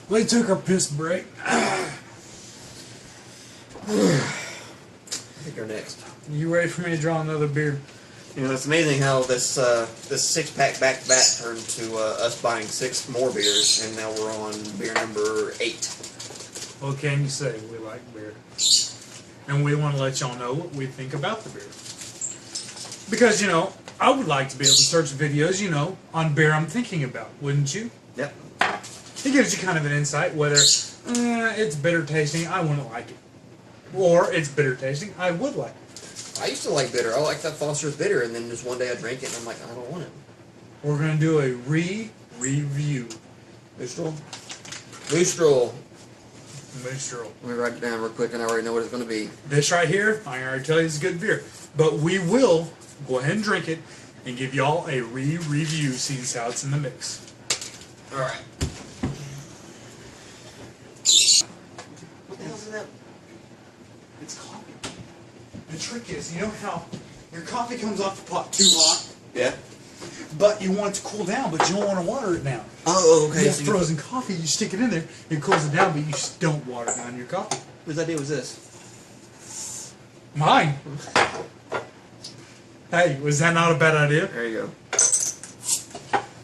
We took our piss break. I think you're next. You ready for me to draw another beer? You know, it's amazing how this six-pack back-to-back turned to us buying 6 more beers, and now we're on beer number 8. What can you say? We like beer. And we want to let y'all know what we think about the beer. Because, you know, I would like to be able to search videos, you know, on beer I'm thinking about, wouldn't you? Yep. It gives you kind of an insight whether it's bitter tasting, I wouldn't like it. Or it's bitter tasting, I would like it. I used to like bitter. I like that Foster's bitter, and then just one day I drank it, and I'm like, I don't want it. We're going to do a review. Moose Drool? Moose Drool. Moose Drool. Let me write it down real quick, and I already know what it's going to be. This right here, I already tell you it's a good beer. But we will go ahead and drink it and give y'all a review, seeing as how it's in the mix. Alright. What the hell is that? It's coffee. The trick is, you know how your coffee comes off the pot too hot? Yeah. But you want it to cool down, but you don't want to water it down. Oh, okay. You have frozen coffee, you stick it in there, it cools it down, but you just don't water down your coffee. Whose idea was this? Mine. Hey, was that not a bad idea? There you go.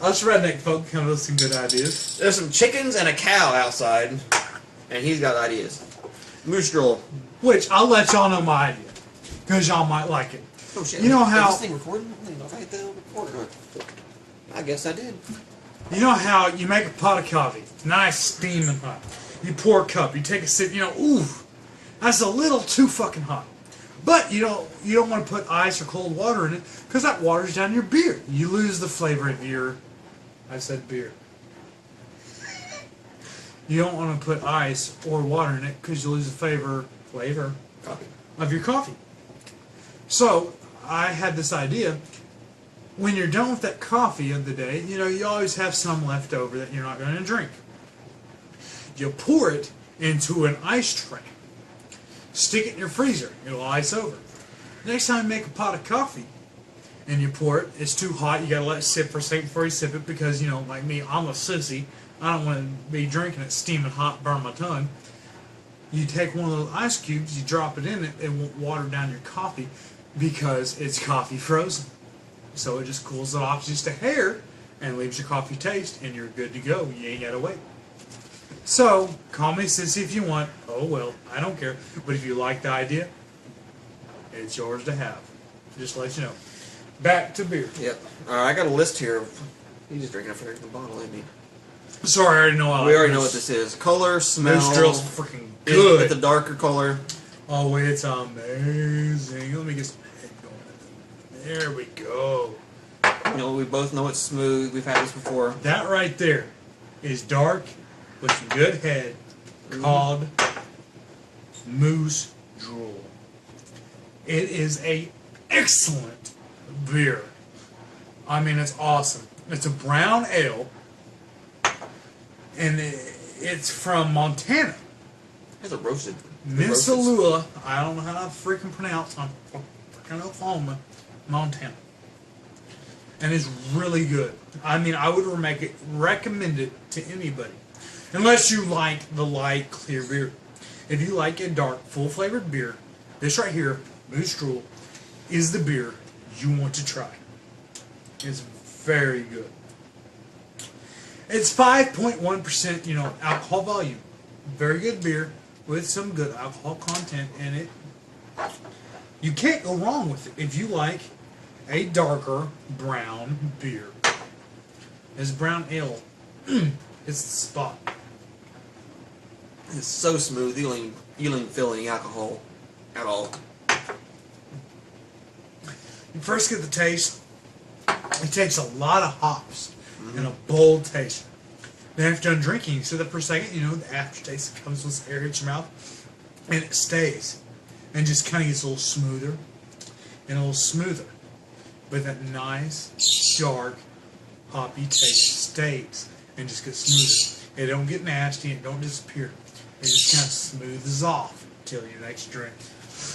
Us redneck folk come up with some good ideas. There's some chickens and a cow outside, and he's got ideas. Moose Drool. Which, I'll let y'all know my idea. Because y'all might like it. Oh shit. You know how... Is this thing recording? I don't know if I hit the recorder. I guess I did. You know how you make a pot of coffee, nice steaming hot. You pour a cup, you take a sip, you know, ooh, that's a little too fucking hot. But you don't want to put ice or cold water in it because that waters down your beer. You lose the flavor of your, I said beer. You don't want to put ice or water in it because you lose the flavor Coffee. of your coffee. So I had this idea. When you're done with that coffee of the day, you know, you always have some left over that you're not going to drink. You pour it into an ice tray. Stick it in your freezer. It'll ice over. Next time you make a pot of coffee and you pour it, it's too hot. You got to let it sit for a second before you sip it because, you know, like me, I'm a sissy. I don't want to be drinking it steaming hot, burn my tongue. You take one of those ice cubes, you drop it in it, it won't water down your coffee because it's coffee frozen. So it just cools it off just a hair and leaves your coffee taste, and you're good to go. You ain't gotta wait. So, call me sissy if you want. Oh well, I don't care. But if you like the idea, it's yours to have. Just to let you know. Back to beer. Yep. Alright, I got a list here. He's just drinking a freaking bottle, ain't he? Sorry, I already know. We already know what this is. Color, smell. Moose Drool's freaking good. It's a darker color. Oh, it's amazing. Let me get some head going. There we go. You know, we both know it's smooth. We've had this before. That right there is dark with some good head called Moose Drool. It is a excellent beer. I mean, it's awesome. It's a brown ale, and it's from Montana. It's a roasted. Missoula. I don't know how to freaking pronounce. I'm from freaking Oklahoma, Montana. And it's really good. I mean, I would recommend it to anybody. Unless you like the light, clear beer. If you like a dark, full-flavored beer, this right here, Moose Drool, is the beer you want to try. It's very good. It's 5.1%, you know, alcohol volume. Very good beer with some good alcohol content in it. You can't go wrong with it if you like a darker brown beer. This brown ale is the spot. It's so smooth, you don't even feel any alcohol at all. You first get the taste. It takes a lot of hops and a bold taste. Then after done drinking, you sit there for a second, you know, the aftertaste comes with air hits your mouth, and it stays. And just kind of gets a little smoother and a little smoother. But that nice, dark, hoppy taste stays and just gets smoother. It don't get nasty, it don't disappear. It just kind of smooths off till your next drink.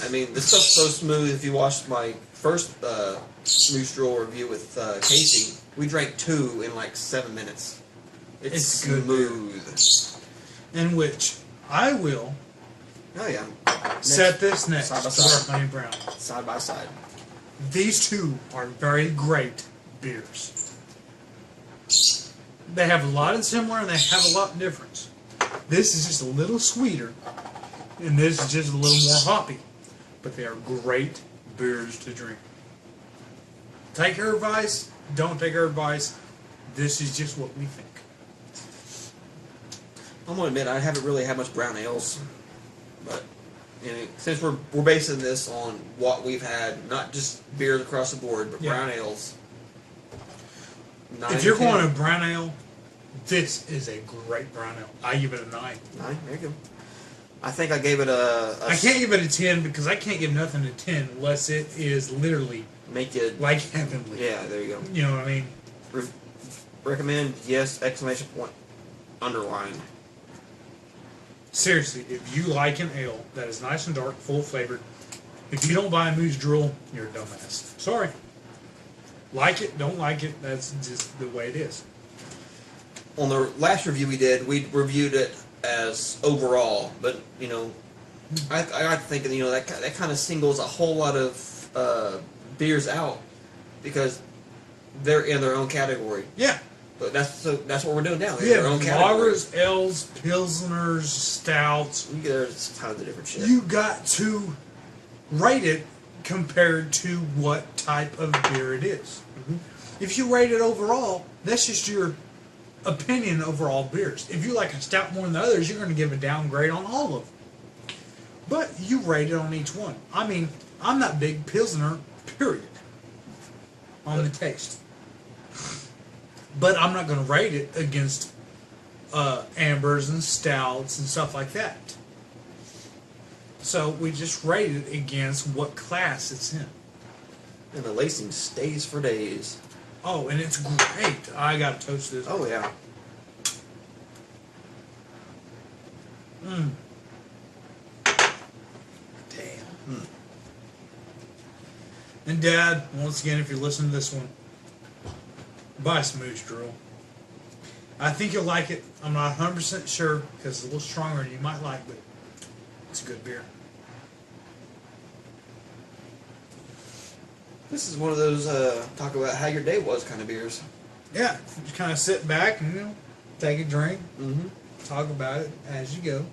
I mean, this stuff's so smooth. If you watched my first Moose Drool review with Casey, we drank 2 in like 7 minutes. It's good smooth. in which I will Oh yeah. set this next Side by to side. our honey brown. Side by side. These two are very great beers. They have a lot of similar and they have a lot of difference. This is just a little sweeter, and this is just a little more hoppy. But they are great beers to drink. Take our advice, don't take our advice. This is just what we think. I'm gonna admit I haven't really had much brown ales, but you know, since we're basing this on what we've had, not just beers across the board, but Yeah. brown ales. If you're going to brown ale, this is a great brown ale. I give it a 9. 9, there you go. I think I gave it a I can't give it a 10 because I can't give nothing a 10 unless it is literally make it. like heavenly. Yeah, there you go. You know what I mean? Recommend, yes, exclamation point, underlined. Seriously, if you like an ale that is nice and dark, full flavored, if you don't buy a Moose Drool, you're a dumbass. Sorry. Like it, don't like it, that's just the way it is. On the last review we did, we reviewed it as overall, but you know, I got thinking, you know, that kind of singles a whole lot of beers out because they're in their own category. Yeah. But that's what we're doing now. They're Yeah, in their own category. lagers, ales, pilsners, stouts. There's tons of different shit. You got to rate it compared to what type of beer it is. If you rate it overall, that's just your opinion over all beers. If you like a stout more than the others, you're going to give a downgrade on all of them. But you rate it on each one. I mean, I'm not big Pilsner, period, on the taste. But I'm not going to rate it against ambers and stouts and stuff like that. So we just rate it against what class it's in. And the lacing stays for days. Oh, and it's great. I got to toast this. Oh yeah. Mm. Damn. And Dad, once again, if you're listening to this one, buy some Moose Drool. I think you'll like it. I'm not 100% sure because it's a little stronger than you might like, but it's a good beer. This is one of those talk about how your day was kind of beers. Yeah, just kind of sit back and, you know, take a drink, Mm-hmm. talk about it as you go.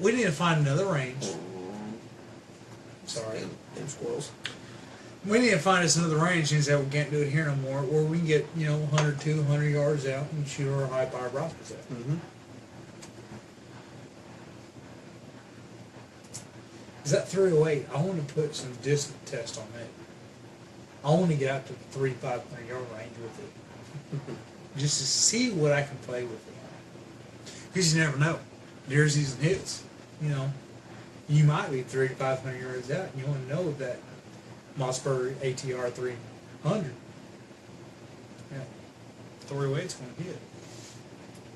We need to find another range. Sorry. Damn squirrels. We need to find us another range since that we can't do it here no more, where we can get, you know, 100, 200 yards out and shoot our high power rifles at. Mm-hmm. Is that 308? I want to put some distance test on that. I want to get out to the 3,500 yard range with it. Just to see what I can play with it. Because you never know. Deer season hits. You know, you might be 3,500 yards out and you want to know if that Mossberg ATR 300. Yeah. 308's going to hit.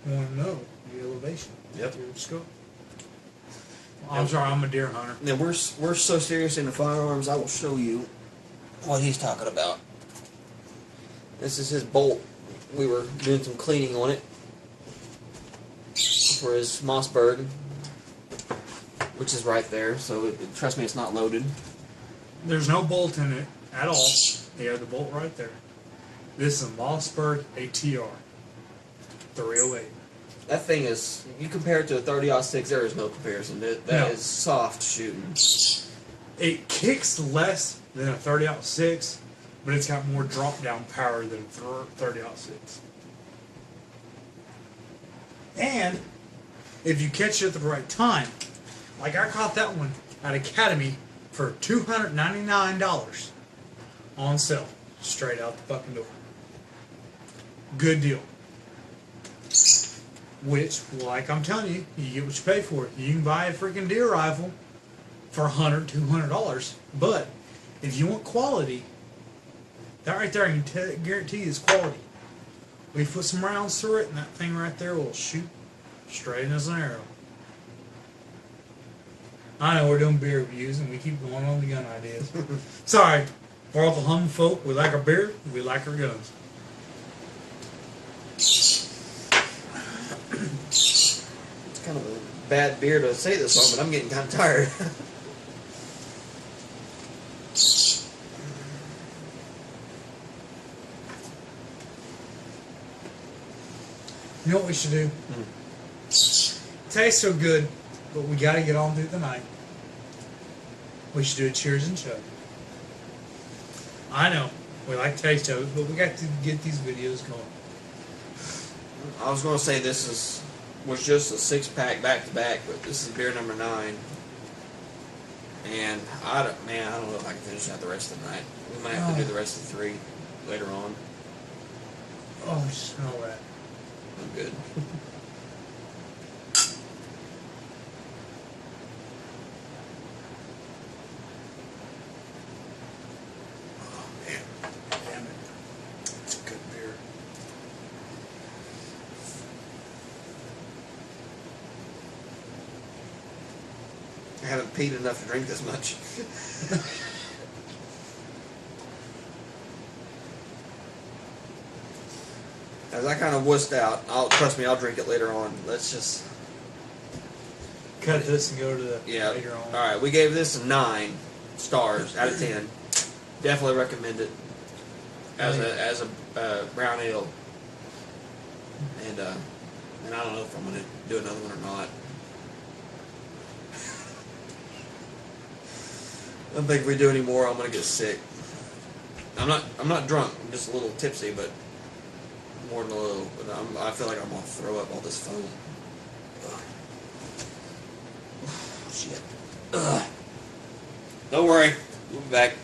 You want to know the elevation. Yep. Your scope. I'm sorry, I'm a deer hunter. Now we're so serious in the firearms. I will show you what he's talking about. This is his bolt. We were doing some cleaning on it for his Mossberg, which is right there. So trust me, it's not loaded. There's no bolt in it at all. You have the bolt right there. This is a Mossberg ATR 308. That thing is, you compare it to a 30-06, there is no comparison. That No. is soft shooting. It kicks less than a 30-06, but it's got more drop down power than a 30-06. And if you catch it at the right time, like I caught that one at Academy for $299 on sale, straight out the fucking door. Good deal. Which, like I'm telling you, you get what you pay for. You can buy a freaking deer rifle for $100, $200, but if you want quality, that right there, I can guarantee you is quality. We put some rounds through it, and that thing right there will shoot straight as an arrow. I know we're doing beer reviews, and we keep going on the gun ideas. Sorry, we're all the hum folk. We like our beer, we like our guns. kind of a bad beer to say this on, but I'm getting kind of tired. You know what we should do? Tastes so good, but we got to get on through the night. We should do a cheers and chug. I know we like taste of it, but we got to get these videos going. I was going to say was just a 6-pack back to back, but this is beer number 9. And I don't know if I can finish out the rest of the night. We might have to do the rest of 3 later on. Oh, smell that. I'm good. Oh man, damn it! It's a good beer. I haven't peed enough to drink this much. As I kind of wussed out, trust me, I'll drink it later on. Let's just cut this and go to the later on. All right, we gave this a 9 stars out of 10. Definitely recommend it as a brown ale. And I don't know if I'm gonna do another one or not. I don't think if we do any more, I'm gonna get sick. I'm not drunk. I'm just a little tipsy, but more than a little. But I feel like I'm gonna throw up all this foam. Ugh. Shit. Ugh. Don't worry, we'll be back.